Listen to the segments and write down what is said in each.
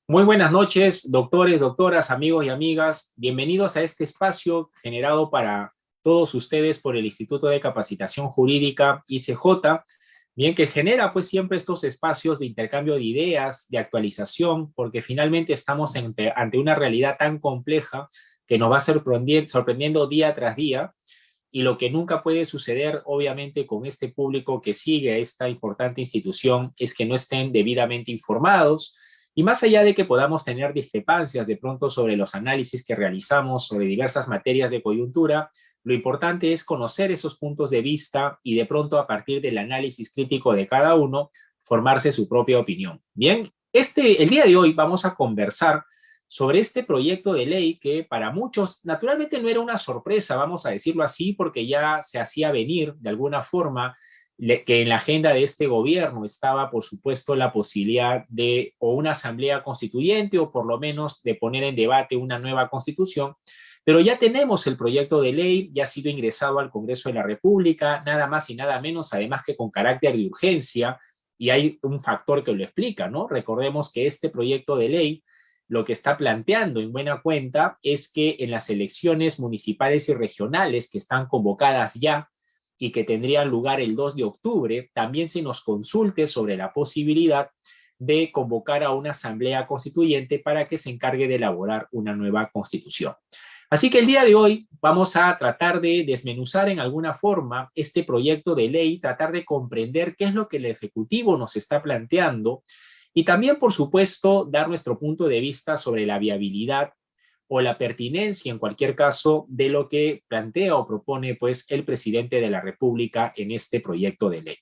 Muy buenas noches, doctores, doctoras, amigos y amigas. Bienvenidos a este espacio generado para todos ustedes por el Instituto de Capacitación Jurídica, ICJ, bien que genera pues siempre estos espacios de intercambio de ideas, de actualización, porque finalmente estamos ante una realidad tan compleja que nos va sorprendiendo día tras día. Y lo que nunca puede suceder, obviamente, con este público que sigue a esta importante institución es que no estén debidamente informados. Y más allá de que podamos tener discrepancias de pronto sobre los análisis que realizamos sobre diversas materias de coyuntura, lo importante es conocer esos puntos de vista y de pronto a partir del análisis crítico de cada uno, formarse su propia opinión. Bien, el día de hoy vamos a conversar sobre este proyecto de ley que para muchos naturalmente no era una sorpresa, vamos a decirlo así, porque ya se hacía venir de alguna forma que en la agenda de este gobierno estaba, por supuesto, la posibilidad de o una asamblea constituyente o por lo menos de poner en debate una nueva constitución. Pero ya tenemos el proyecto de ley, ya ha sido ingresado al Congreso de la República, nada más y nada menos, además que con carácter de urgencia, y hay un factor que lo explica, ¿no? Recordemos que este proyecto de ley lo que está planteando en buena cuenta es que en las elecciones municipales y regionales que están convocadas ya y que tendrían lugar el 2 de octubre, también se nos consulte sobre la posibilidad de convocar a una asamblea constituyente para que se encargue de elaborar una nueva constitución. Así que el día de hoy vamos a tratar de desmenuzar en alguna forma este proyecto de ley, tratar de comprender qué es lo que el Ejecutivo nos está planteando y también, por supuesto, dar nuestro punto de vista sobre la viabilidad o la pertinencia, en cualquier caso, de lo que plantea o propone pues, el presidente de la República en este proyecto de ley.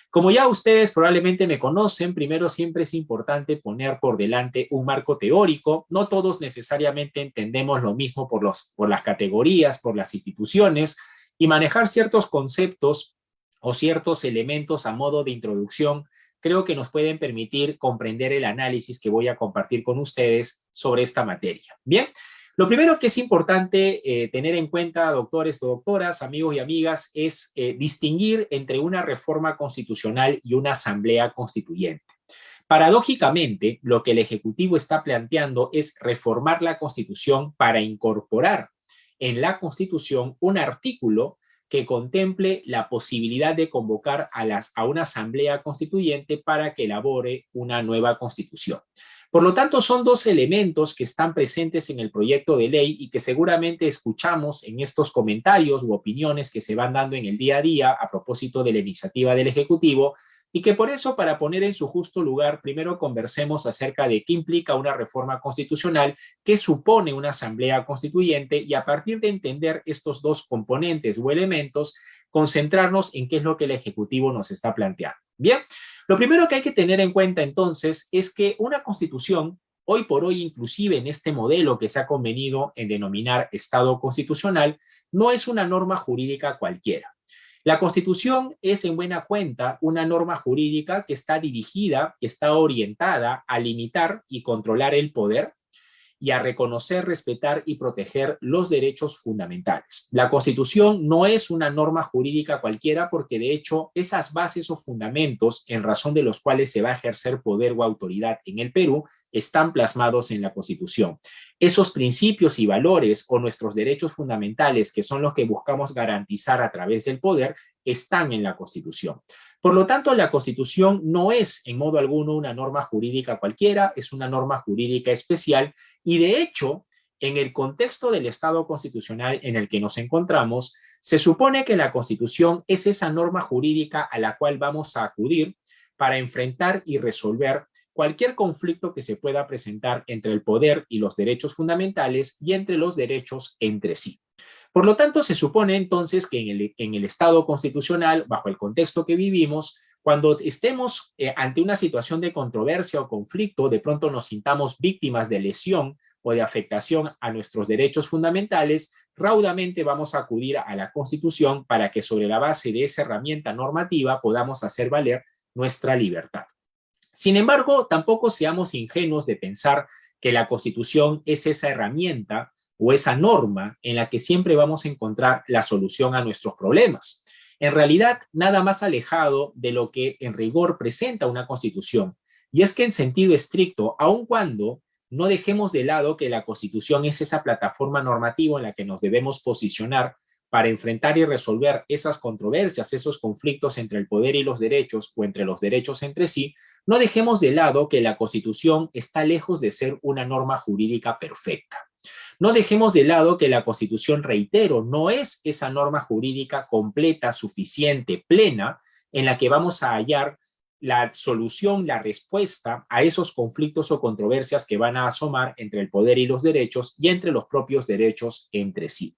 Como ya ustedes probablemente me conocen, primero siempre es importante poner por delante un marco teórico. No todos necesariamente entendemos lo mismo por las categorías, por las instituciones, y manejar ciertos conceptos o ciertos elementos a modo de introducción creo que nos pueden permitir comprender el análisis que voy a compartir con ustedes sobre esta materia. Bien, lo primero que es importante tener en cuenta, doctores o doctoras, amigos y amigas, es distinguir entre una reforma constitucional y una asamblea constituyente. Paradójicamente, lo que el Ejecutivo está planteando es reformar la Constitución para incorporar en la Constitución un artículo que contemple la posibilidad de convocar a una asamblea constituyente para que elabore una nueva constitución. Por lo tanto, son dos elementos que están presentes en el proyecto de ley y que seguramente escuchamos en estos comentarios u opiniones que se van dando en el día a día a propósito de la iniciativa del Ejecutivo, y que por eso, para poner en su justo lugar, primero conversemos acerca de qué implica una reforma constitucional, qué supone una asamblea constituyente, y a partir de entender estos dos componentes o elementos, concentrarnos en qué es lo que el Ejecutivo nos está planteando. Bien, lo primero que hay que tener en cuenta entonces es que una constitución, hoy por hoy inclusive en este modelo que se ha convenido en denominar Estado constitucional, no es una norma jurídica cualquiera. La Constitución es en buena cuenta una norma jurídica que está dirigida, que está orientada a limitar y controlar el poder y a reconocer, respetar y proteger los derechos fundamentales. La Constitución no es una norma jurídica cualquiera porque de hecho esas bases o fundamentos en razón de los cuales se va a ejercer poder o autoridad en el Perú están plasmados en la Constitución. Esos principios y valores o nuestros derechos fundamentales, que son los que buscamos garantizar a través del poder, están en la Constitución. Por lo tanto, la Constitución no es en modo alguno una norma jurídica cualquiera, es una norma jurídica especial y de hecho, en el contexto del Estado constitucional en el que nos encontramos, se supone que la Constitución es esa norma jurídica a la cual vamos a acudir para enfrentar y resolver cualquier conflicto que se pueda presentar entre el poder y los derechos fundamentales y entre los derechos entre sí. Por lo tanto, se supone entonces que en el Estado constitucional, bajo el contexto que vivimos, cuando estemos ante una situación de controversia o conflicto, de pronto nos sintamos víctimas de lesión o de afectación a nuestros derechos fundamentales, raudamente vamos a acudir a la Constitución para que sobre la base de esa herramienta normativa podamos hacer valer nuestra libertad. Sin embargo, tampoco seamos ingenuos de pensar que la Constitución es esa herramienta o esa norma en la que siempre vamos a encontrar la solución a nuestros problemas. En realidad, nada más alejado de lo que en rigor presenta una Constitución. Y es que en sentido estricto, aun cuando no dejemos de lado que la Constitución es esa plataforma normativa en la que nos debemos posicionar para enfrentar y resolver esas controversias, esos conflictos entre el poder y los derechos o entre los derechos entre sí. No dejemos de lado que la Constitución está lejos de ser una norma jurídica perfecta. No dejemos de lado que la Constitución, reitero, no es esa norma jurídica completa, suficiente, plena, en la que vamos a hallar la solución, la respuesta a esos conflictos o controversias que van a asomar entre el poder y los derechos y entre los propios derechos entre sí.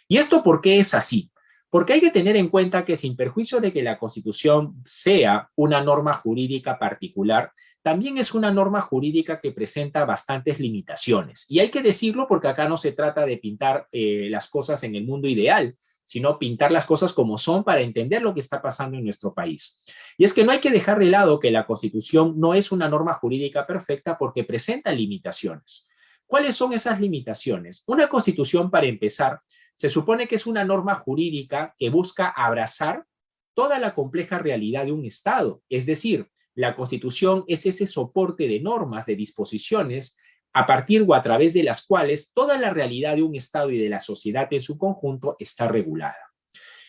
¿Y esto por qué es así? Porque hay que tener en cuenta que sin perjuicio de que la Constitución sea una norma jurídica particular, también es una norma jurídica que presenta bastantes limitaciones. Y hay que decirlo porque acá no se trata de pintar las cosas en el mundo ideal, sino pintar las cosas como son para entender lo que está pasando en nuestro país. Y es que no hay que dejar de lado que la Constitución no es una norma jurídica perfecta porque presenta limitaciones. ¿Cuáles son esas limitaciones? Una Constitución, para empezar, se supone que es una norma jurídica que busca abrazar toda la compleja realidad de un Estado. Es decir, la Constitución es ese soporte de normas, de disposiciones, a partir o a través de las cuales toda la realidad de un Estado y de la sociedad en su conjunto está regulada.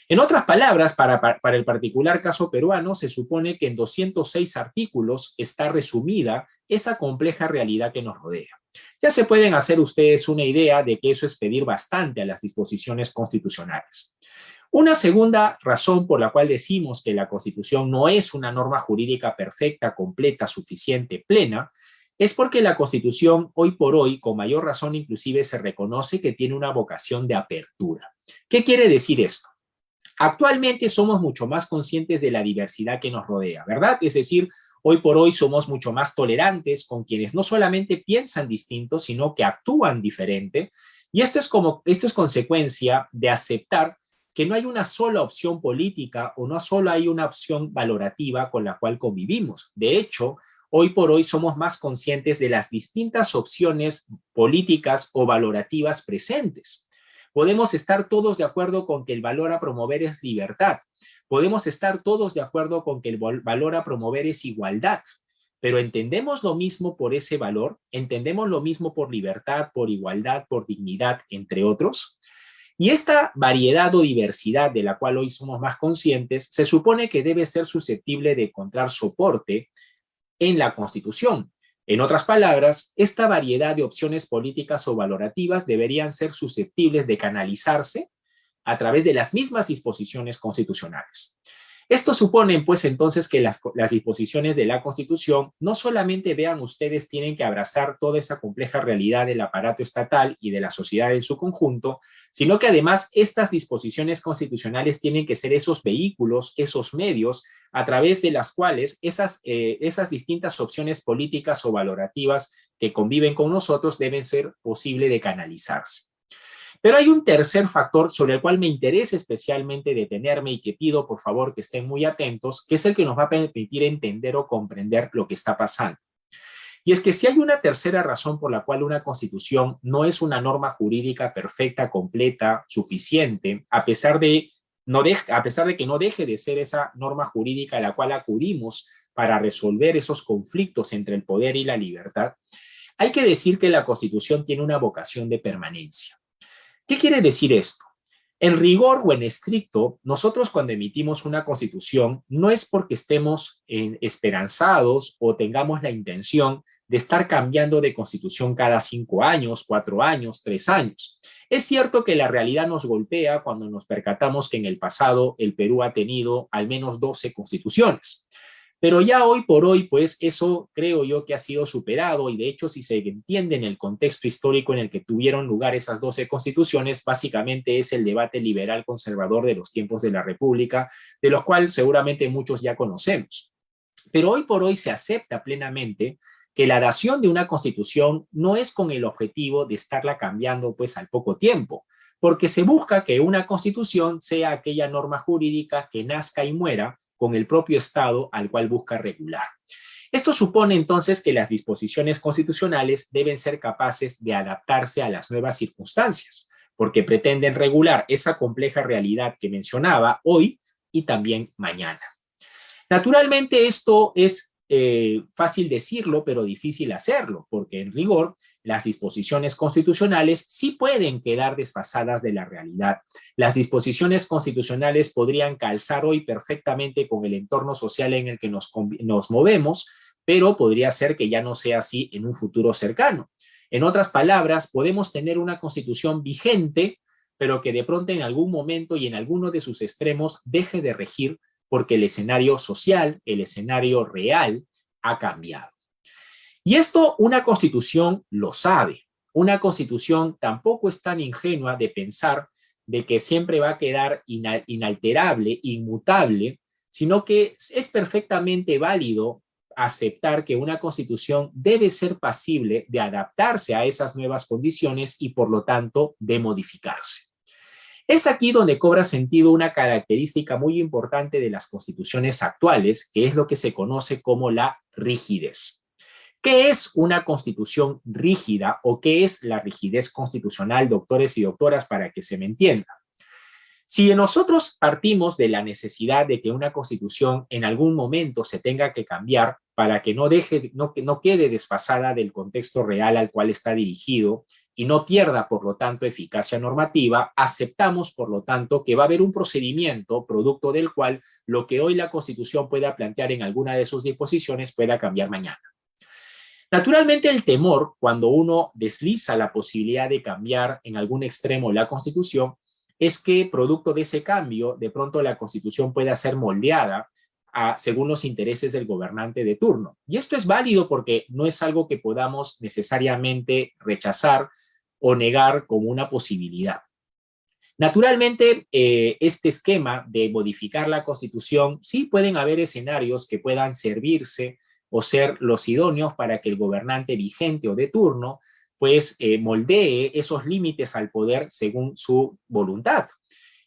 En otras palabras, para el particular caso peruano, se supone que en 206 artículos está resumida esa compleja realidad que nos rodea. Ya se pueden hacer ustedes una idea de que eso es pedir bastante a las disposiciones constitucionales. Una segunda razón por la cual decimos que la Constitución no es una norma jurídica perfecta, completa, suficiente, plena, es porque la Constitución hoy por hoy, con mayor razón inclusive, se reconoce que tiene una vocación de apertura. ¿Qué quiere decir esto? Actualmente somos mucho más conscientes de la diversidad que nos rodea, ¿verdad? Es decir, hoy por hoy somos mucho más tolerantes con quienes no solamente piensan distinto, sino que actúan diferente. Y esto es consecuencia de aceptar que no hay una sola opción política o no solo hay una opción valorativa con la cual convivimos. De hecho, hoy por hoy somos más conscientes de las distintas opciones políticas o valorativas presentes. Podemos estar todos de acuerdo con que el valor a promover es libertad. Podemos estar todos de acuerdo con que el valor a promover es igualdad. Pero ¿entendemos lo mismo por ese valor? ¿Entendemos lo mismo por libertad, por igualdad, por dignidad, entre otros? Y esta variedad o diversidad de la cual hoy somos más conscientes se supone que debe ser susceptible de encontrar soporte en la Constitución. En otras palabras, esta variedad de opciones políticas o valorativas deberían ser susceptibles de canalizarse a través de las mismas disposiciones constitucionales. Esto supone, pues, entonces que las disposiciones de la Constitución no solamente, vean ustedes, tienen que abrazar toda esa compleja realidad del aparato estatal y de la sociedad en su conjunto, sino que además estas disposiciones constitucionales tienen que ser esos vehículos, esos medios a través de las cuales esas distintas opciones políticas o valorativas que conviven con nosotros deben ser posible de canalizarse. Pero hay un tercer factor sobre el cual me interesa especialmente detenerme y que pido por favor que estén muy atentos, que es el que nos va a permitir entender o comprender lo que está pasando. Y es que si hay una tercera razón por la cual una Constitución no es una norma jurídica perfecta, completa, suficiente, a pesar de que no deje de ser esa norma jurídica a la cual acudimos para resolver esos conflictos entre el poder y la libertad, hay que decir que la Constitución tiene una vocación de permanencia. ¿Qué quiere decir esto? En rigor o en estricto, nosotros cuando emitimos una Constitución no es porque estemos esperanzados o tengamos la intención de estar cambiando de Constitución cada 5 años, 4 años, 3 años. Es cierto que la realidad nos golpea cuando nos percatamos que en el pasado el Perú ha tenido al menos 12 constituciones. Pero ya hoy por hoy, pues eso creo yo que ha sido superado y de hecho si se entiende en el contexto histórico en el que tuvieron lugar esas 12 constituciones, básicamente es el debate liberal conservador de los tiempos de la República, de los cuales seguramente muchos ya conocemos. Pero hoy por hoy se acepta plenamente que la dación de una constitución no es con el objetivo de estarla cambiando pues al poco tiempo, porque se busca que una constitución sea aquella norma jurídica que nazca y muera con el propio Estado al cual busca regular. Esto supone entonces que las disposiciones constitucionales deben ser capaces de adaptarse a las nuevas circunstancias, porque pretenden regular esa compleja realidad que mencionaba hoy y también mañana. Naturalmente esto es fácil decirlo, pero difícil hacerlo, porque en rigor las disposiciones constitucionales sí pueden quedar desfasadas de la realidad. Las disposiciones constitucionales podrían calzar hoy perfectamente con el entorno social en el que nos movemos, pero podría ser que ya no sea así en un futuro cercano. En otras palabras, podemos tener una constitución vigente, pero que de pronto en algún momento y en alguno de sus extremos deje de regir porque el escenario social, el escenario real, ha cambiado. Y esto una constitución lo sabe. Una constitución tampoco es tan ingenua de pensar de que siempre va a quedar inalterable, inmutable, sino que es perfectamente válido aceptar que una constitución debe ser pasible de adaptarse a esas nuevas condiciones y por lo tanto de modificarse. Es aquí donde cobra sentido una característica muy importante de las constituciones actuales, que es lo que se conoce como la rigidez. ¿Qué es una constitución rígida o qué es la rigidez constitucional, doctores y doctoras, para que se me entienda? Si nosotros partimos de la necesidad de que una constitución en algún momento se tenga que cambiar para que no quede desfasada del contexto real al cual está dirigido y no pierda, por lo tanto, eficacia normativa, aceptamos, por lo tanto, que va a haber un procedimiento producto del cual lo que hoy la Constitución pueda plantear en alguna de sus disposiciones pueda cambiar mañana. Naturalmente, el temor, cuando uno desliza la posibilidad de cambiar en algún extremo la Constitución, es que producto de ese cambio, de pronto la Constitución pueda ser moldeada según los intereses del gobernante de turno. Y esto es válido porque no es algo que podamos necesariamente rechazar o negar como una posibilidad. Naturalmente, este esquema de modificar la Constitución, sí pueden haber escenarios que puedan servirse o ser los idóneos para que el gobernante vigente o de turno pues moldee esos límites al poder según su voluntad.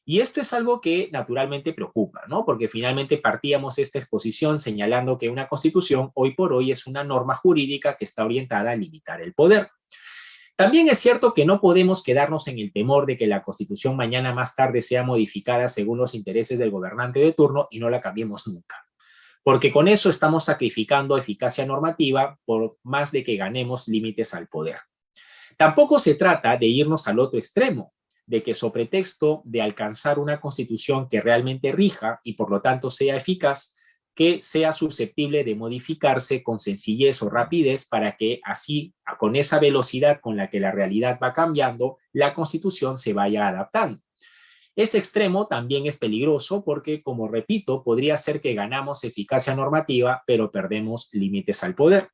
Y esto es algo que naturalmente preocupa, ¿no? Porque finalmente partíamos esta exposición señalando que una constitución hoy por hoy es una norma jurídica que está orientada a limitar el poder. También es cierto que no podemos quedarnos en el temor de que la constitución mañana más tarde sea modificada según los intereses del gobernante de turno y no la cambiemos nunca. Porque con eso estamos sacrificando eficacia normativa por más de que ganemos límites al poder. Tampoco se trata de irnos al otro extremo, de que sobre texto de alcanzar una constitución que realmente rija y por lo tanto sea eficaz, que sea susceptible de modificarse con sencillez o rapidez para que así, con esa velocidad con la que la realidad va cambiando, la constitución se vaya adaptando. Ese extremo también es peligroso porque, como repito, podría ser que ganamos eficacia normativa, pero perdemos límites al poder.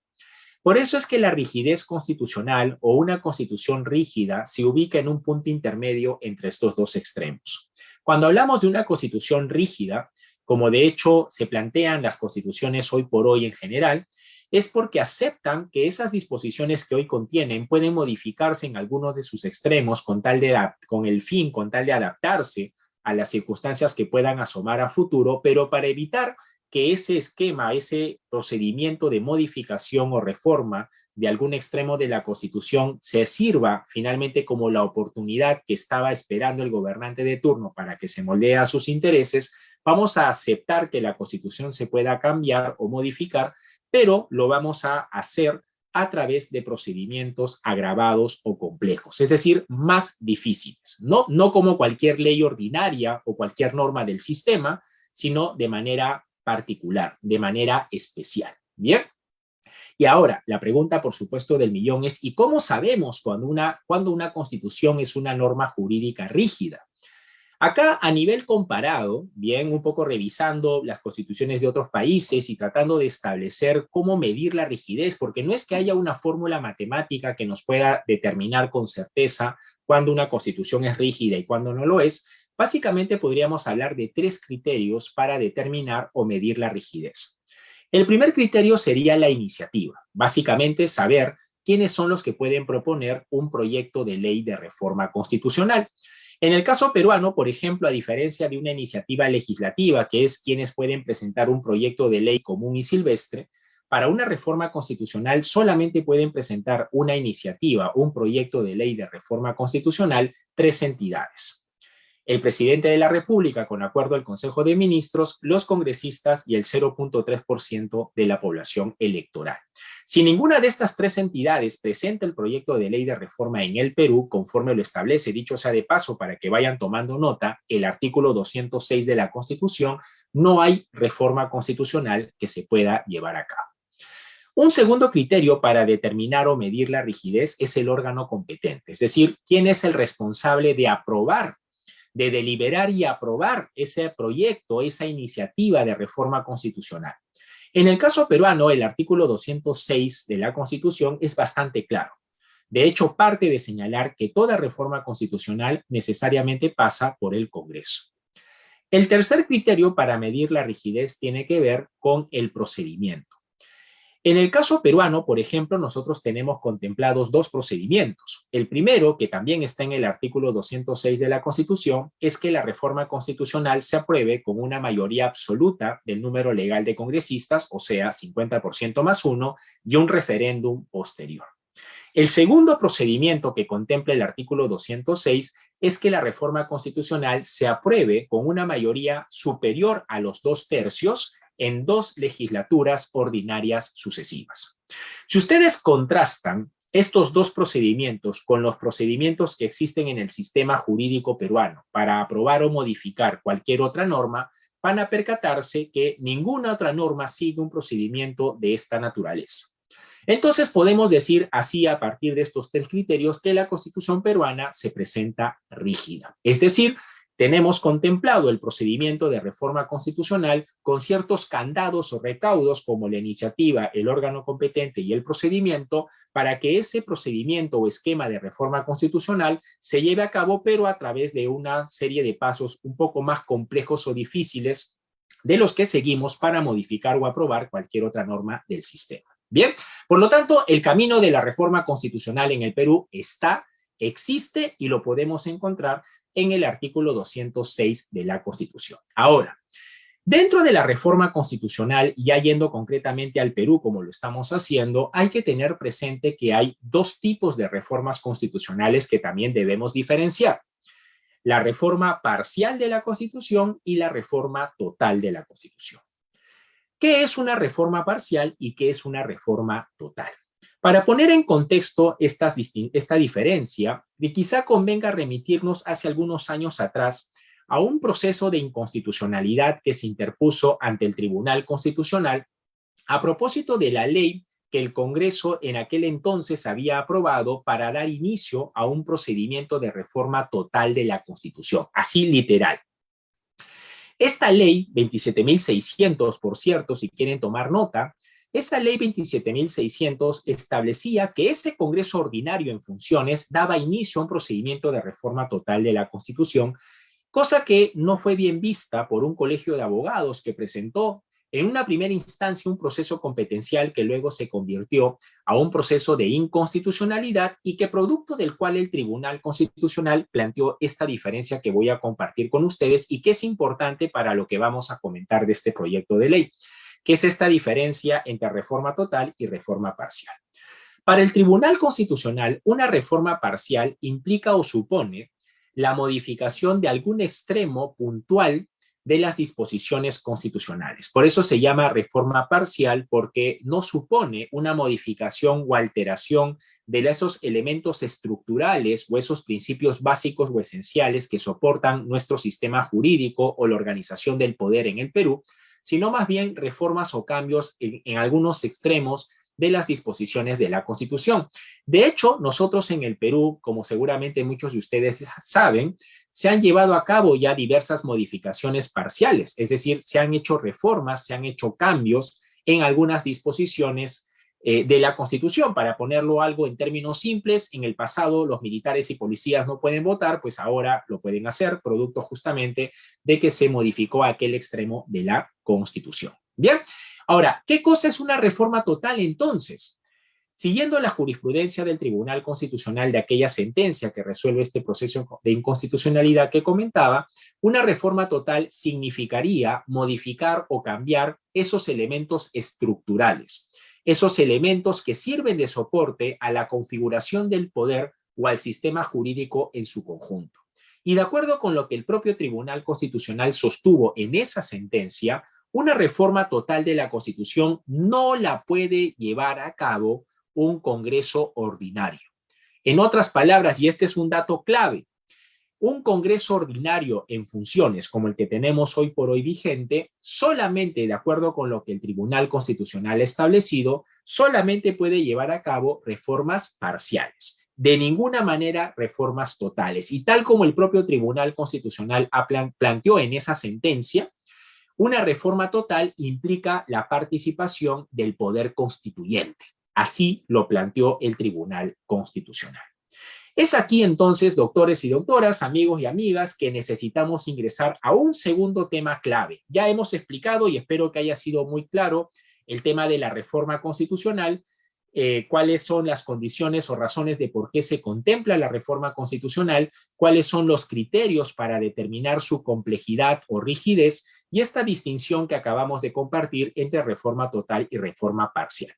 Por eso es que la rigidez constitucional o una constitución rígida se ubica en un punto intermedio entre estos dos extremos. Cuando hablamos de una constitución rígida, como de hecho se plantean las constituciones hoy por hoy en general, es porque aceptan que esas disposiciones que hoy contienen pueden modificarse en algunos de sus extremos con tal de adaptarse a las circunstancias que puedan asomar a futuro, pero para evitar que ese esquema, ese procedimiento de modificación o reforma de algún extremo de la Constitución se sirva finalmente como la oportunidad que estaba esperando el gobernante de turno para que se moldee a sus intereses, vamos a aceptar que la Constitución se pueda cambiar o modificar, pero lo vamos a hacer a través de procedimientos agravados o complejos, es decir, más difíciles, no como cualquier ley ordinaria o cualquier norma del sistema, sino de manera particular, de manera especial. Bien. Y ahora, la pregunta, por supuesto, del millón es, ¿y cómo sabemos cuando una constitución es una norma jurídica rígida? Acá, a nivel comparado, bien, un poco revisando las constituciones de otros países y tratando de establecer cómo medir la rigidez, porque no es que haya una fórmula matemática que nos pueda determinar con certeza cuándo una constitución es rígida y cuándo no lo es. Básicamente podríamos hablar de 3 criterios para determinar o medir la rigidez. El primer criterio sería la iniciativa, básicamente saber quiénes son los que pueden proponer un proyecto de ley de reforma constitucional. En el caso peruano, por ejemplo, a diferencia de una iniciativa legislativa, que es quienes pueden presentar un proyecto de ley común y silvestre, para una reforma constitucional solamente pueden presentar una iniciativa, un proyecto de ley de reforma constitucional, 3 entidades. el presidente de la República con acuerdo del Consejo de Ministros, los congresistas y el 0.3% de la población electoral. Si ninguna de estas tres entidades presenta el proyecto de ley de reforma en el Perú, conforme lo establece, dicho sea de paso para que vayan tomando nota, el artículo 206 de la Constitución, no hay reforma constitucional que se pueda llevar a cabo. Un segundo criterio para determinar o medir la rigidez es el órgano competente, es decir, quién es el responsable de aprobar, de deliberar y aprobar ese proyecto, esa iniciativa de reforma constitucional. En el caso peruano, el artículo 206 de la Constitución es bastante claro. De hecho, parte de señalar que toda reforma constitucional necesariamente pasa por el Congreso. El tercer criterio para medir la rigidez tiene que ver con el procedimiento. En el caso peruano, por ejemplo, nosotros tenemos contemplados dos procedimientos. El primero, que también está en el artículo 206 de la Constitución, es que la reforma constitucional se apruebe con una mayoría absoluta del número legal de congresistas, o sea, 50% más uno, y un referéndum posterior. El segundo procedimiento que contempla el artículo 206 es que la reforma constitucional se apruebe con una mayoría superior a los 2/3 en 2 legislaturas ordinarias sucesivas. Si ustedes contrastan estos dos procedimientos con los procedimientos que existen en el sistema jurídico peruano para aprobar o modificar cualquier otra norma, van a percatarse que ninguna otra norma sigue un procedimiento de esta naturaleza. Entonces podemos decir así a partir de estos tres criterios que la Constitución peruana se presenta rígida. Es decir, tenemos contemplado el procedimiento de reforma constitucional con ciertos candados o recaudos como la iniciativa, el órgano competente y el procedimiento para que ese procedimiento o esquema de reforma constitucional se lleve a cabo, pero a través de una serie de pasos un poco más complejos o difíciles de los que seguimos para modificar o aprobar cualquier otra norma del sistema. Bien, por lo tanto, el camino de la reforma constitucional en el Perú existe y lo podemos encontrar en el artículo 206 de la Constitución. Ahora, dentro de la reforma constitucional, ya yendo concretamente al Perú como lo estamos haciendo, hay que tener presente que hay dos tipos de reformas constitucionales que también debemos diferenciar. La reforma parcial de la Constitución y la reforma total de la Constitución. ¿Qué es una reforma parcial y qué es una reforma total? Para poner en contexto esta diferencia, quizá convenga remitirnos hace algunos años atrás a un proceso de inconstitucionalidad que se interpuso ante el Tribunal Constitucional a propósito de la ley que el Congreso en aquel entonces había aprobado para dar inicio a un procedimiento de reforma total de la Constitución, así literal. Esta ley 27.600, por cierto, si quieren tomar nota, esa ley 27.600 establecía que ese Congreso ordinario en funciones daba inicio a un procedimiento de reforma total de la Constitución, cosa que no fue bien vista por un colegio de abogados que presentó en una primera instancia un proceso competencial que luego se convirtió a un proceso de inconstitucionalidad y que producto del cual el Tribunal Constitucional planteó esta diferencia que voy a compartir con ustedes y que es importante para lo que vamos a comentar de este proyecto de ley, que es esta diferencia entre reforma total y reforma parcial. Para el Tribunal Constitucional, una reforma parcial implica o supone la modificación de algún extremo puntual de las disposiciones constitucionales. Por eso se llama reforma parcial, porque no supone una modificación o alteración de esos elementos estructurales o esos principios básicos o esenciales que soportan nuestro sistema jurídico o la organización del poder en el Perú, sino más bien reformas o cambios en algunos extremos de las disposiciones de la Constitución. De hecho, nosotros en el Perú, como seguramente muchos de ustedes saben, se han llevado a cabo ya diversas modificaciones parciales, es decir, se han hecho reformas, se han hecho cambios en algunas disposiciones de la Constitución. Para ponerlo algo en términos simples, en el pasado los militares y policías no pueden votar, pues ahora lo pueden hacer, producto justamente de que se modificó aquel extremo de la Constitución. Bien, ahora, ¿qué cosa es una reforma total entonces? Siguiendo la jurisprudencia del Tribunal Constitucional de aquella sentencia que resuelve este proceso de inconstitucionalidad que comentaba, una reforma total significaría modificar o cambiar esos elementos estructurales, esos elementos que sirven de soporte a la configuración del poder o al sistema jurídico en su conjunto. Y de acuerdo con lo que el propio Tribunal Constitucional sostuvo en esa sentencia, una reforma total de la Constitución no la puede llevar a cabo un Congreso ordinario. En otras palabras, y este es un dato clave, un Congreso ordinario en funciones como el que tenemos hoy por hoy vigente, solamente de acuerdo con lo que el Tribunal Constitucional ha establecido, solamente puede llevar a cabo reformas parciales. De ninguna manera reformas totales. Y tal como el propio Tribunal Constitucional planteó en esa sentencia, una reforma total implica la participación del poder constituyente. Así lo planteó el Tribunal Constitucional. Es aquí entonces, doctores y doctoras, amigos y amigas, que necesitamos ingresar a un segundo tema clave. Ya hemos explicado, y espero que haya sido muy claro, el tema de la reforma constitucional, cuáles son las condiciones o razones de por qué se contempla la reforma constitucional, cuáles son los criterios para determinar su complejidad o rigidez, y esta distinción que acabamos de compartir entre reforma total y reforma parcial.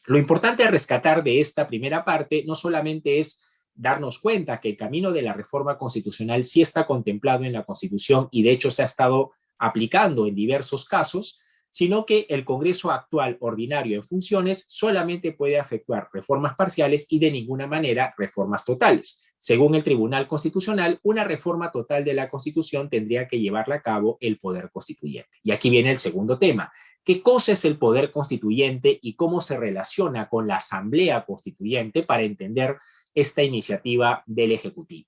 Lo importante a rescatar de esta primera parte no solamente es darnos cuenta que el camino de la reforma constitucional sí está contemplado en la Constitución y de hecho se ha estado aplicando en diversos casos, sino que el Congreso actual ordinario en funciones solamente puede efectuar reformas parciales y de ninguna manera reformas totales. Según el Tribunal Constitucional, una reforma total de la Constitución tendría que llevarla a cabo el Poder Constituyente. Y aquí viene el segundo tema. ¿Qué cosa es el Poder Constituyente y cómo se relaciona con la Asamblea Constituyente para entender esta iniciativa del Ejecutivo?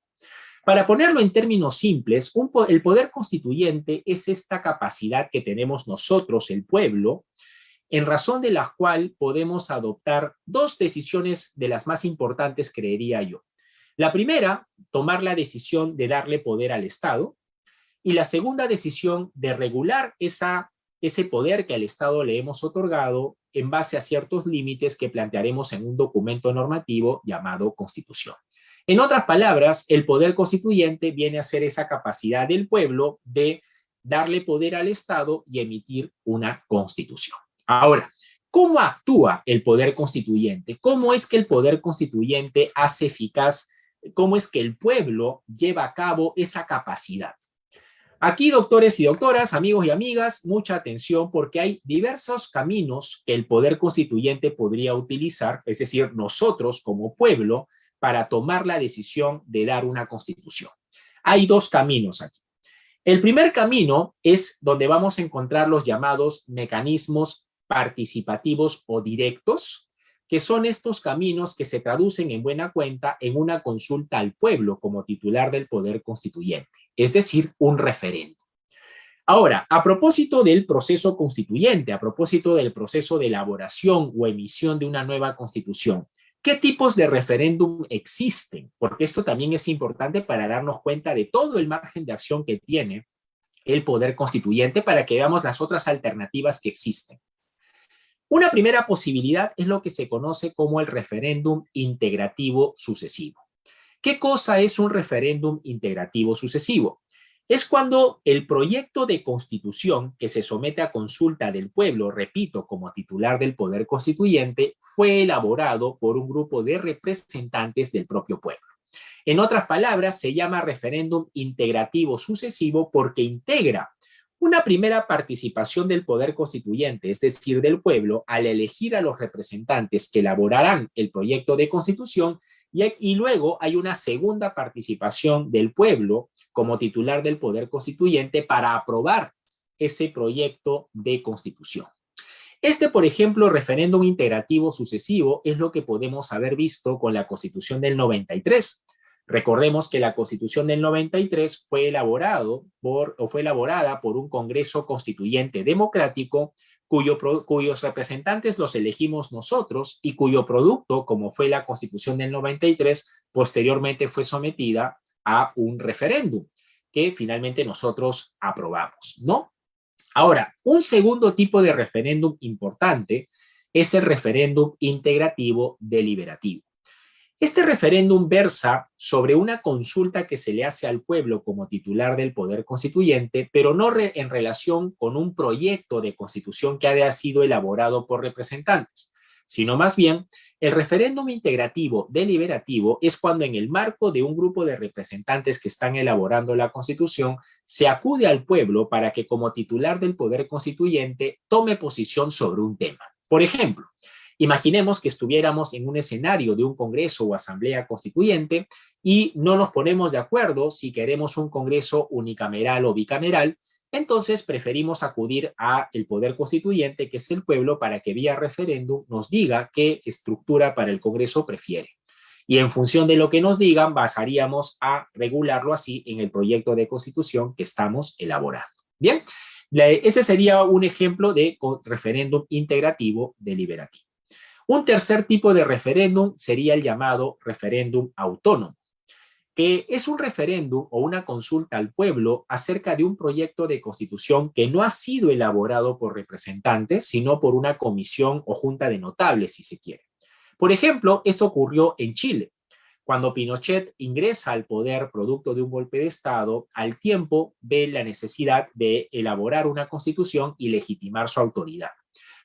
Para ponerlo en términos simples, el poder constituyente es esta capacidad que tenemos nosotros, el pueblo, en razón de la cual podemos adoptar dos decisiones de las más importantes, creería yo. La primera, tomar la decisión de darle poder al Estado, y la segunda decisión de regular ese poder que al Estado le hemos otorgado en base a ciertos límites que plantearemos en un documento normativo llamado Constitución. En otras palabras, el poder constituyente viene a ser esa capacidad del pueblo de darle poder al Estado y emitir una constitución. Ahora, ¿cómo actúa el poder constituyente? ¿Cómo es que el poder constituyente hace eficaz? ¿Cómo es que el pueblo lleva a cabo esa capacidad? Aquí, doctores y doctoras, amigos y amigas, mucha atención porque hay diversos caminos que el poder constituyente podría utilizar, es decir, nosotros como pueblo, para tomar la decisión de dar una constitución. Hay dos caminos aquí. El primer camino es donde vamos a encontrar los llamados mecanismos participativos o directos, que son estos caminos que se traducen en buena cuenta en una consulta al pueblo como titular del poder constituyente, es decir, un referéndum. Ahora, a propósito del proceso constituyente, a propósito del proceso de elaboración o emisión de una nueva constitución, ¿qué tipos de referéndum existen? Porque esto también es importante para darnos cuenta de todo el margen de acción que tiene el poder constituyente para que veamos las otras alternativas que existen. Una primera posibilidad es lo que se conoce como el referéndum integrativo sucesivo. ¿Qué cosa es un referéndum integrativo sucesivo? Es cuando el proyecto de constitución que se somete a consulta del pueblo, repito, como titular del poder constituyente, fue elaborado por un grupo de representantes del propio pueblo. En otras palabras, se llama referéndum integrativo sucesivo porque integra una primera participación del poder constituyente, es decir, del pueblo, al elegir a los representantes que elaborarán el proyecto de constitución y luego hay una segunda participación del pueblo como titular del poder constituyente para aprobar ese proyecto de constitución. Por ejemplo, referéndum integrativo sucesivo es lo que podemos haber visto con la Constitución del 93. Recordemos que la Constitución del 93 fue elaborada por un Congreso Constituyente democrático cuyos representantes los elegimos nosotros y cuyo producto, como fue la Constitución del 93, posteriormente fue sometida a un referéndum que finalmente nosotros aprobamos, ¿no? Ahora, un segundo tipo de referéndum importante es el referéndum integrativo deliberativo. Este referéndum versa sobre una consulta que se le hace al pueblo como titular del poder constituyente, pero no en relación con un proyecto de constitución que haya sido elaborado por representantes, sino más bien el referéndum integrativo deliberativo es cuando en el marco de un grupo de representantes que están elaborando la Constitución se acude al pueblo para que como titular del poder constituyente tome posición sobre un tema. Por ejemplo, imaginemos que estuviéramos en un escenario de un congreso o asamblea constituyente y no nos ponemos de acuerdo si queremos un congreso unicameral o bicameral. Entonces preferimos acudir al poder constituyente, que es el pueblo, para que vía referéndum nos diga qué estructura para el Congreso prefiere. Y en función de lo que nos digan, pasaríamos a regularlo así en el proyecto de constitución que estamos elaborando. Bien, ese sería un ejemplo de referéndum integrativo deliberativo. Un tercer tipo de referéndum sería el llamado referéndum autónomo, que es un referéndum o una consulta al pueblo acerca de un proyecto de constitución que no ha sido elaborado por representantes, sino por una comisión o junta de notables, si se quiere. Por ejemplo, esto ocurrió en Chile. Cuando Pinochet ingresa al poder producto de un golpe de Estado, al tiempo ve la necesidad de elaborar una constitución y legitimar su autoridad.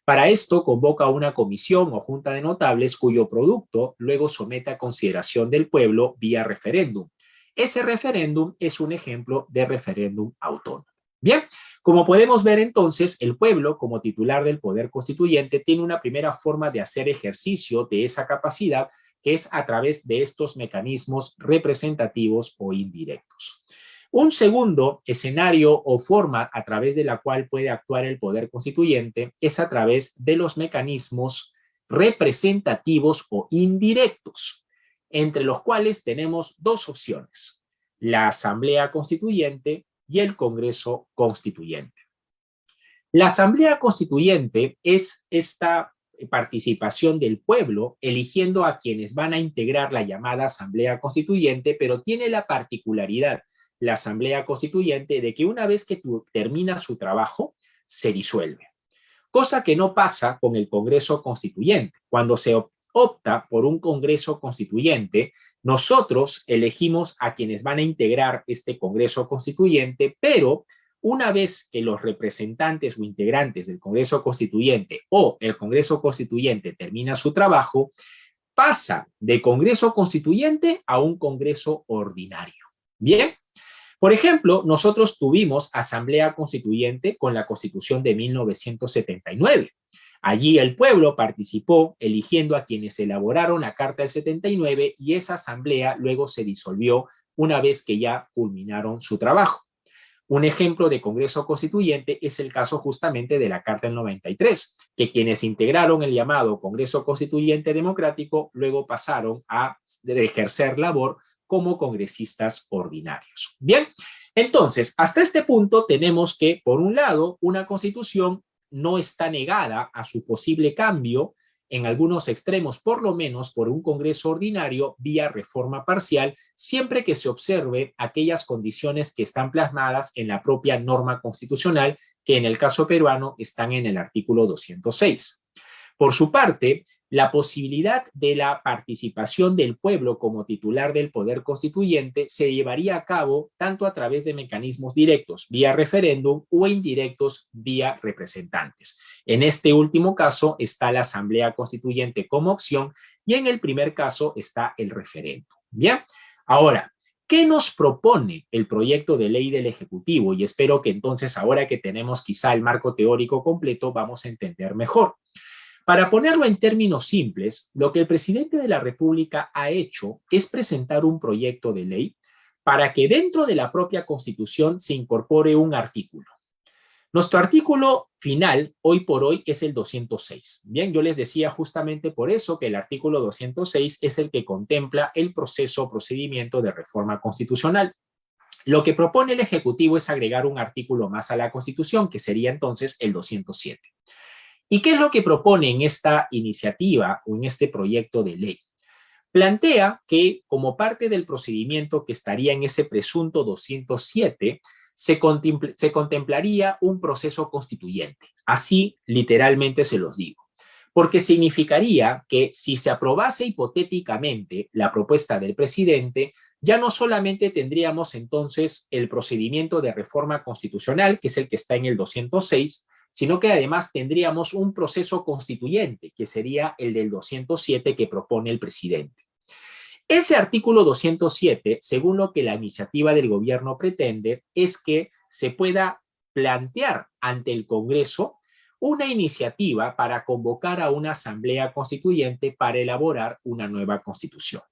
Para esto convoca una comisión o junta de notables cuyo producto luego somete a consideración del pueblo vía referéndum. Ese referéndum es un ejemplo de referéndum autónomo. Bien, como podemos ver entonces, el pueblo como titular del poder constituyente tiene una primera forma de hacer ejercicio de esa capacidad, que es a través de estos mecanismos representativos o indirectos. Un segundo escenario o forma a través de la cual puede actuar el poder constituyente es a través de los mecanismos representativos o indirectos, entre los cuales tenemos dos opciones: la Asamblea Constituyente y el Congreso Constituyente. La Asamblea Constituyente es esta participación del pueblo eligiendo a quienes van a integrar la llamada Asamblea Constituyente, pero tiene la particularidad la Asamblea Constituyente de que una vez que termina su trabajo, se disuelve. Cosa que no pasa con el Congreso Constituyente. Cuando se opta por un Congreso Constituyente, nosotros elegimos a quienes van a integrar este Congreso Constituyente, pero una vez que los representantes o integrantes del Congreso Constituyente o el Congreso Constituyente termina su trabajo, pasa de Congreso Constituyente a un Congreso ordinario. Bien. Por ejemplo, nosotros tuvimos asamblea constituyente con la Constitución de 1979. Allí el pueblo participó eligiendo a quienes elaboraron la Carta del 79 y esa asamblea luego se disolvió una vez que ya culminaron su trabajo. Un ejemplo de Congreso Constituyente es el caso justamente de la Carta del 93, que quienes integraron el llamado Congreso Constituyente Democrático luego pasaron a ejercer labor como congresistas ordinarios. Bien, entonces, hasta este punto tenemos que, por un lado, una constitución no está negada a su posible cambio, en algunos extremos por lo menos por un congreso ordinario vía reforma parcial, siempre que se observe aquellas condiciones que están plasmadas en la propia norma constitucional, que en el caso peruano están en el artículo 206. Por su parte, la posibilidad de la participación del pueblo como titular del poder constituyente se llevaría a cabo tanto a través de mecanismos directos vía referéndum o indirectos vía representantes. En este último caso está la Asamblea Constituyente como opción y en el primer caso está el referéndum. Bien, ahora, ¿qué nos propone el proyecto de ley del Ejecutivo? Y espero que entonces, ahora que tenemos quizá el marco teórico completo, vamos a entender mejor. Para ponerlo en términos simples, lo que el presidente de la República ha hecho es presentar un proyecto de ley para que dentro de la propia Constitución se incorpore un artículo. Nuestro artículo final, hoy por hoy, es el 206. Bien, yo les decía justamente por eso que el artículo 206 es el que contempla el procedimiento de reforma constitucional. Lo que propone el Ejecutivo es agregar un artículo más a la Constitución, que sería entonces el 207. ¿Y qué es lo que propone en esta iniciativa o en este proyecto de ley? Plantea que como parte del procedimiento que estaría en ese presunto 207, se contemplaría un proceso constituyente. Así literalmente se los digo. Porque significaría que si se aprobase hipotéticamente la propuesta del presidente, ya no solamente tendríamos entonces el procedimiento de reforma constitucional, que es el que está en el 206, sino que además tendríamos un proceso constituyente, que sería el del 207 que propone el presidente. Ese artículo 207, según lo que la iniciativa del gobierno pretende, es que se pueda plantear ante el Congreso una iniciativa para convocar a una asamblea constituyente para elaborar una nueva constitución.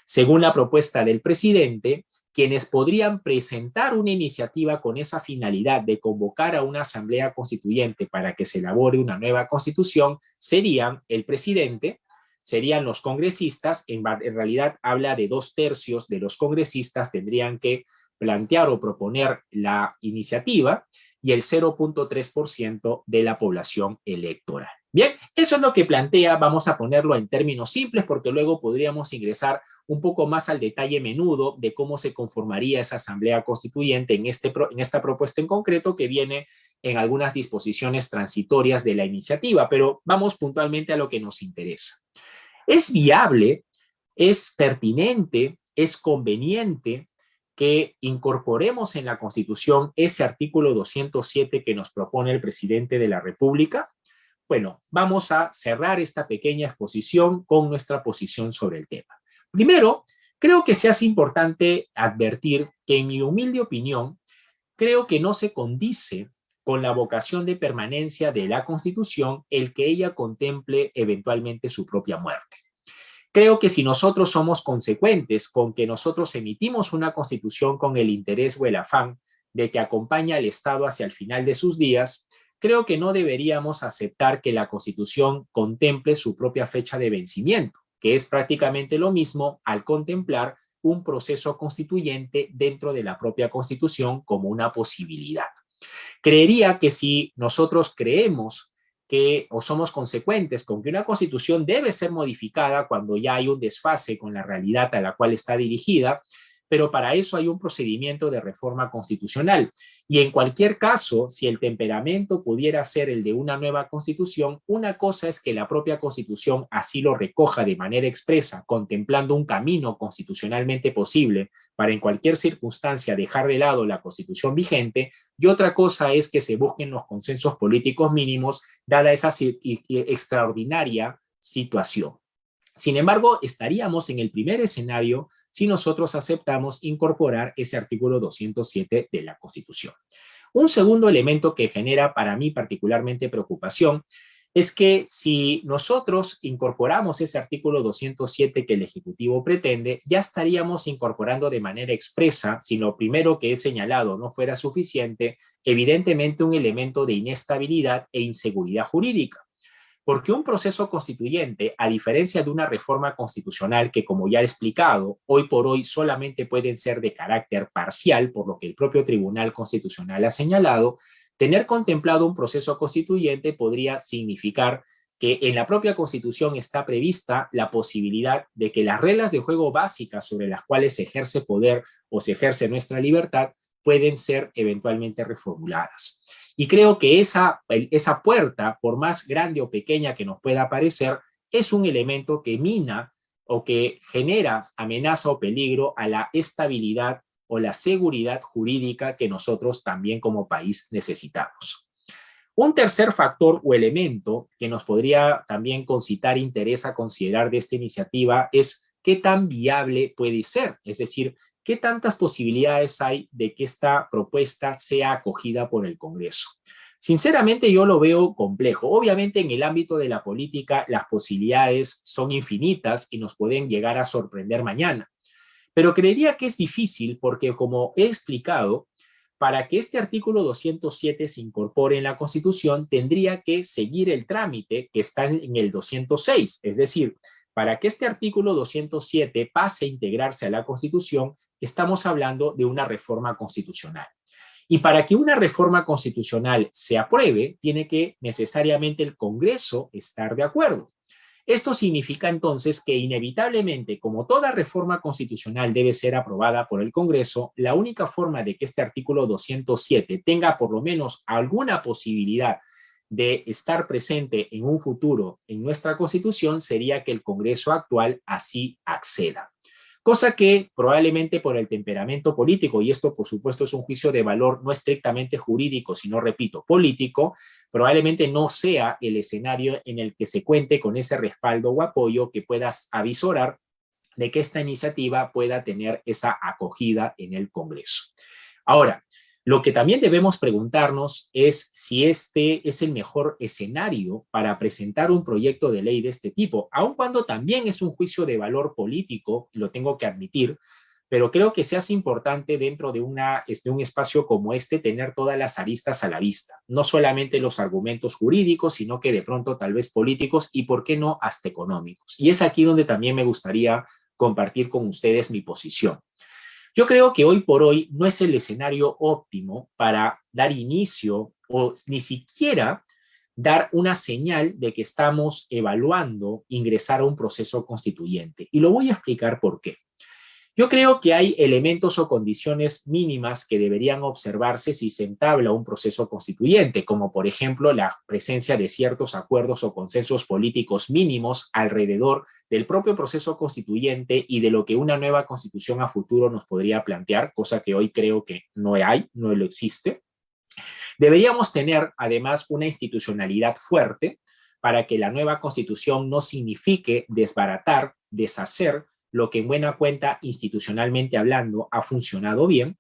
Según la propuesta del presidente, quienes podrían presentar una iniciativa con esa finalidad de convocar a una asamblea constituyente para que se elabore una nueva constitución serían el presidente, serían los congresistas, en realidad habla de 2/3 de los congresistas tendrían que plantear o proponer la iniciativa y el 0.3% de la población electoral. Bien, eso es lo que plantea, vamos a ponerlo en términos simples porque luego podríamos ingresar un poco más al detalle menudo de cómo se conformaría esa asamblea constituyente en esta propuesta en concreto que viene en algunas disposiciones transitorias de la iniciativa, pero vamos puntualmente a lo que nos interesa. ¿Es viable, es pertinente, es conveniente que incorporemos en la Constitución ese artículo 207 que nos propone el presidente de la República? Bueno, vamos a cerrar esta pequeña exposición con nuestra posición sobre el tema. Primero, creo que se hace importante advertir que, en mi humilde opinión, creo que no se condice con la vocación de permanencia de la Constitución el que ella contemple eventualmente su propia muerte. Creo que si nosotros somos consecuentes con que nosotros emitimos una Constitución con el interés o el afán de que acompañe al Estado hacia el final de sus días, creo que no deberíamos aceptar que la Constitución contemple su propia fecha de vencimiento, que es prácticamente lo mismo al contemplar un proceso constituyente dentro de la propia Constitución como una posibilidad. Creería que si nosotros creemos que o somos consecuentes con que una constitución debe ser modificada cuando ya hay un desfase con la realidad a la cual está dirigida, pero para eso hay un procedimiento de reforma constitucional. Y en cualquier caso, si el temperamento pudiera ser el de una nueva constitución, una cosa es que la propia constitución así lo recoja de manera expresa, contemplando un camino constitucionalmente posible para en cualquier circunstancia dejar de lado la constitución vigente, y otra cosa es que se busquen los consensos políticos mínimos dada esa extraordinaria situación. Sin embargo, estaríamos en el primer escenario si nosotros aceptamos incorporar ese artículo 207 de la Constitución. Un segundo elemento que genera para mí particularmente preocupación es que si nosotros incorporamos ese artículo 207 que el Ejecutivo pretende, ya estaríamos incorporando de manera expresa, si lo primero que he señalado no fuera suficiente, evidentemente un elemento de inestabilidad e inseguridad jurídica. Porque un proceso constituyente, a diferencia de una reforma constitucional que, como ya he explicado, hoy por hoy solamente pueden ser de carácter parcial, por lo que el propio Tribunal Constitucional ha señalado, tener contemplado un proceso constituyente podría significar que en la propia Constitución está prevista la posibilidad de que las reglas de juego básicas sobre las cuales se ejerce poder o se ejerce nuestra libertad pueden ser eventualmente reformuladas. Y creo que esa puerta, por más grande o pequeña que nos pueda parecer, es un elemento que mina o que genera amenaza o peligro a la estabilidad o la seguridad jurídica que nosotros también como país necesitamos. Un tercer factor o elemento que nos podría también concitar interés a considerar de esta iniciativa es qué tan viable puede ser, es decir, ¿qué tantas posibilidades hay de que esta propuesta sea acogida por el Congreso? Sinceramente yo lo veo complejo. Obviamente en el ámbito de la política las posibilidades son infinitas y nos pueden llegar a sorprender mañana. Pero creería que es difícil porque, como he explicado, para que este artículo 207 se incorpore en la Constitución tendría que seguir el trámite que está en el 206, es decir, para que este artículo 207 pase a integrarse a la Constitución, estamos hablando de una reforma constitucional. Y para que una reforma constitucional se apruebe, tiene que necesariamente el Congreso estar de acuerdo. Esto significa entonces que inevitablemente, como toda reforma constitucional debe ser aprobada por el Congreso, la única forma de que este artículo 207 tenga por lo menos alguna posibilidad de estar presente en un futuro en nuestra Constitución sería que el Congreso actual así acceda. cosa que probablemente por el temperamento político, y esto por supuesto es un juicio de valor no estrictamente jurídico, sino, repito, político, probablemente no sea el escenario en el que se cuente con ese respaldo o apoyo que puedas avisorar de que esta iniciativa pueda tener esa acogida en el Congreso. Ahora, lo que también debemos preguntarnos es si este es el mejor escenario para presentar un proyecto de ley de este tipo, aun cuando también es un juicio de valor político, lo tengo que admitir, pero creo que se hace importante dentro de un espacio como este tener todas las aristas a la vista, no solamente los argumentos jurídicos, sino que de pronto tal vez políticos y, por qué no, hasta económicos. Y es aquí donde también me gustaría compartir con ustedes mi posición. Yo creo que hoy por hoy no es el escenario óptimo para dar inicio o ni siquiera dar una señal de que estamos evaluando ingresar a un proceso constituyente. Y lo voy a explicar por qué. Yo creo que hay elementos o condiciones mínimas que deberían observarse si se entabla un proceso constituyente, como por ejemplo la presencia de ciertos acuerdos o consensos políticos mínimos alrededor del propio proceso constituyente y de lo que una nueva constitución a futuro nos podría plantear, cosa que hoy creo que no hay, no lo existe. Deberíamos tener además una institucionalidad fuerte para que la nueva constitución no signifique desbaratar, deshacer lo que en buena cuenta institucionalmente hablando ha funcionado bien.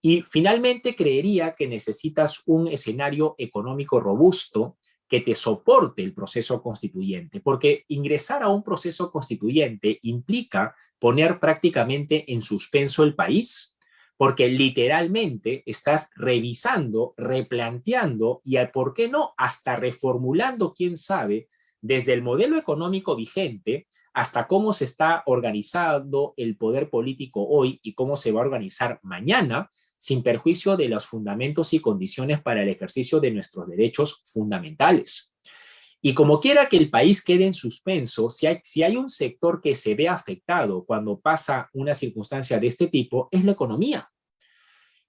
Y finalmente creería que necesitas un escenario económico robusto que te soporte el proceso constituyente, porque ingresar a un proceso constituyente implica poner prácticamente en suspenso el país, porque literalmente estás revisando, replanteando y, ¿por qué no?, hasta reformulando, quién sabe, desde el modelo económico vigente hasta cómo se está organizando el poder político hoy y cómo se va a organizar mañana, sin perjuicio de los fundamentos y condiciones para el ejercicio de nuestros derechos fundamentales. Y como quiera que el país quede en suspenso, si hay un sector que se ve afectado cuando pasa una circunstancia de este tipo, es la economía.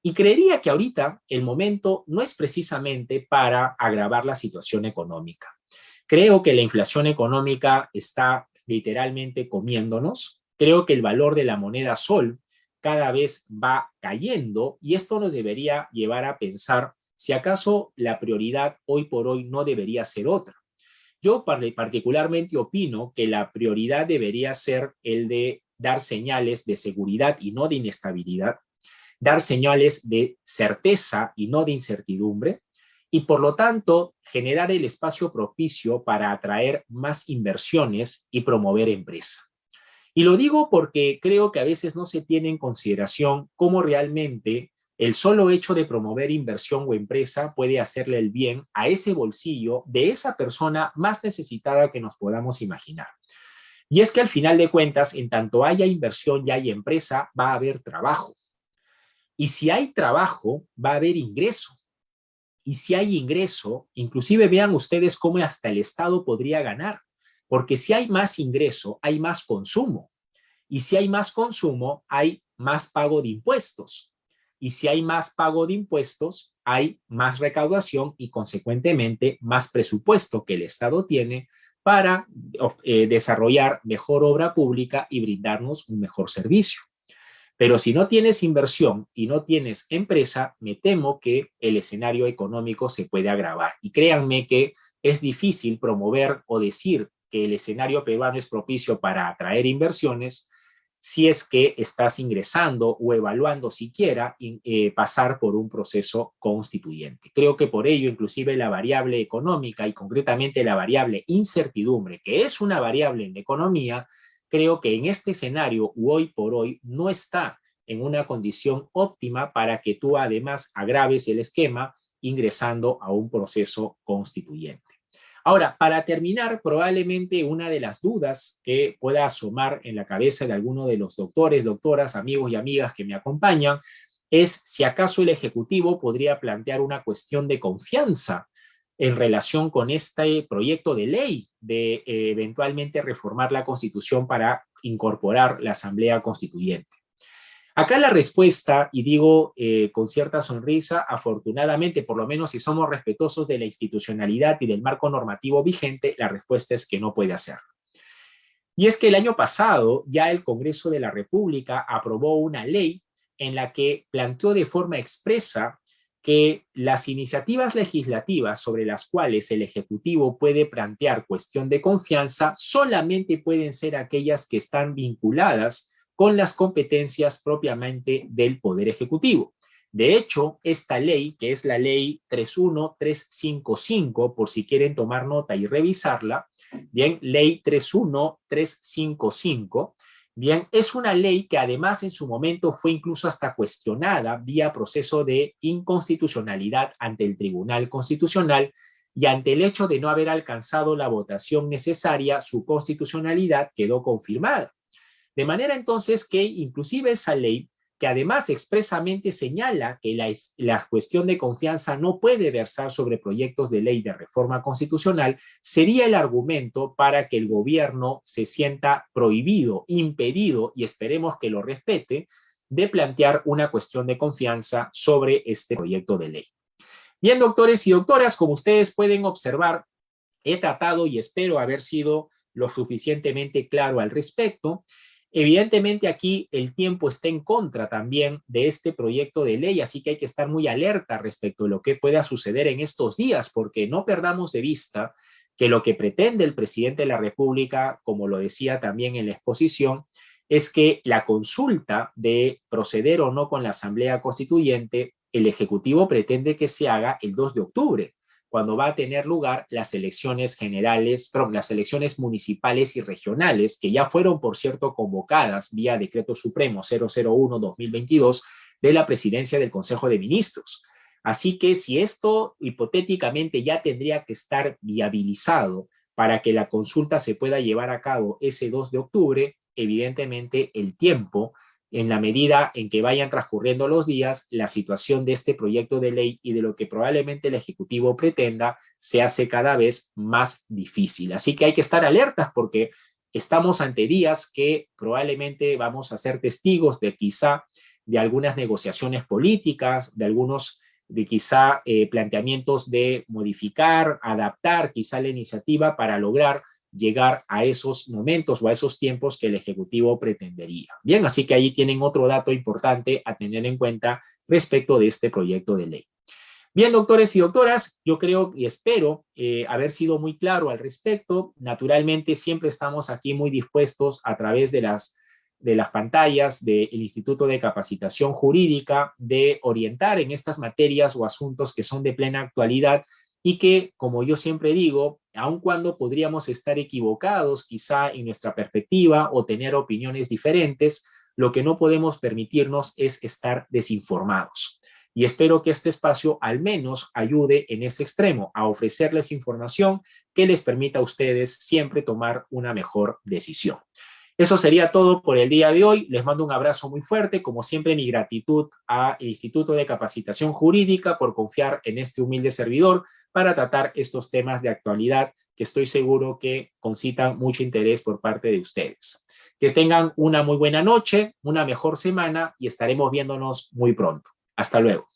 Y creería que ahorita el momento no es precisamente para agravar la situación económica. Creo que la inflación económica está literalmente comiéndonos. Creo que el valor de la moneda sol cada vez va cayendo y esto nos debería llevar a pensar si acaso la prioridad hoy por hoy no debería ser otra. Yo particularmente opino que la prioridad debería ser el de dar señales de seguridad y no de inestabilidad, dar señales de certeza y no de incertidumbre, y por lo tanto generar el espacio propicio para atraer más inversiones y promover empresa. Y lo digo porque creo que a veces no se tiene en consideración cómo realmente el solo hecho de promover inversión o empresa puede hacerle el bien a ese bolsillo de esa persona más necesitada que nos podamos imaginar. Y es que al final de cuentas, en tanto haya inversión y haya empresa, va a haber trabajo. Y si hay trabajo, va a haber ingreso. Y si hay ingreso, inclusive vean ustedes cómo hasta el Estado podría ganar, porque si hay más ingreso, hay más consumo. Y si hay más consumo, hay más pago de impuestos. Y si hay más pago de impuestos, hay más recaudación y consecuentemente más presupuesto que el Estado tiene para desarrollar mejor obra pública y brindarnos un mejor servicio. Pero si no tienes inversión y no tienes empresa, me temo que el escenario económico se puede agravar. Y créanme que es difícil promover o decir que el escenario peruano es propicio para atraer inversiones si es que estás ingresando o evaluando siquiera pasar por un proceso constituyente. Creo que por ello, inclusive la variable económica y concretamente la variable incertidumbre, que es una variable en la economía, creo que en este escenario, hoy por hoy, no está en una condición óptima para que tú además agraves el esquema ingresando a un proceso constituyente. Ahora, para terminar, probablemente una de las dudas que pueda asomar en la cabeza de alguno de los doctores, doctoras, amigos y amigas que me acompañan es si acaso el Ejecutivo podría plantear una cuestión de confianza en relación con este proyecto de ley de eventualmente reformar la Constitución para incorporar la Asamblea Constituyente. Acá la respuesta, y digo con cierta sonrisa, afortunadamente, por lo menos si somos respetuosos de la institucionalidad y del marco normativo vigente, la respuesta es que no puede hacerlo. Y es que el año pasado ya el Congreso de la República aprobó una ley en la que planteó de forma expresa que las iniciativas legislativas sobre las cuales el Ejecutivo puede plantear cuestión de confianza solamente pueden ser aquellas que están vinculadas con las competencias propiamente del Poder Ejecutivo. De hecho, esta ley, que es la ley 31355, por si quieren tomar nota y revisarla, bien, ley 31355, bien, es una ley que además en su momento fue incluso hasta cuestionada vía proceso de inconstitucionalidad ante el Tribunal Constitucional y ante el hecho de no haber alcanzado la votación necesaria, su constitucionalidad quedó confirmada. De manera entonces que inclusive esa ley, que además expresamente señala que la cuestión de confianza no puede versar sobre proyectos de ley de reforma constitucional, sería el argumento para que el gobierno se sienta prohibido, impedido, y esperemos que lo respete, de plantear una cuestión de confianza sobre este proyecto de ley. Bien, doctores y doctoras, como ustedes pueden observar, he tratado y espero haber sido lo suficientemente claro al respecto. Evidentemente aquí el tiempo está en contra también de este proyecto de ley, así que hay que estar muy alerta respecto a lo que pueda suceder en estos días, porque no perdamos de vista que lo que pretende el presidente de la República, como lo decía también en la exposición, es que la consulta de proceder o no con la Asamblea Constituyente, el Ejecutivo pretende que se haga el 2 de octubre, cuando va a tener lugar las elecciones generales, perdón, las elecciones municipales y regionales, que ya fueron, por cierto, convocadas vía Decreto Supremo 001-2022 de la Presidencia del Consejo de Ministros. Así que si esto hipotéticamente ya tendría que estar viabilizado para que la consulta se pueda llevar a cabo ese 2 de octubre, evidentemente el tiempo, en la medida en que vayan transcurriendo los días, la situación de este proyecto de ley y de lo que probablemente el Ejecutivo pretenda se hace cada vez más difícil. Así que hay que estar alertas porque estamos ante días que probablemente vamos a ser testigos de quizá de algunas negociaciones políticas, de algunos de quizá planteamientos de modificar, adaptar quizá la iniciativa para lograr llegar a esos momentos o a esos tiempos que el Ejecutivo pretendería. Bien, así que ahí tienen otro dato importante a tener en cuenta respecto de este proyecto de ley. Bien, doctores y doctoras, yo creo y espero haber sido muy claro al respecto. Naturalmente, siempre estamos aquí muy dispuestos a través de las pantallas del Instituto de Capacitación Jurídica de orientar en estas materias o asuntos que son de plena actualidad y que, como yo siempre digo, aun cuando podríamos estar equivocados quizá en nuestra perspectiva o tener opiniones diferentes, lo que no podemos permitirnos es estar desinformados. Y espero que este espacio al menos ayude en ese extremo, a ofrecerles información que les permita a ustedes siempre tomar una mejor decisión. Eso sería todo por el día de hoy. Les mando un abrazo muy fuerte. Como siempre, mi gratitud al Instituto de Capacitación Jurídica por confiar en este humilde servidor para tratar estos temas de actualidad que estoy seguro que concitan mucho interés por parte de ustedes. Que tengan una muy buena noche, una mejor semana y estaremos viéndonos muy pronto. Hasta luego.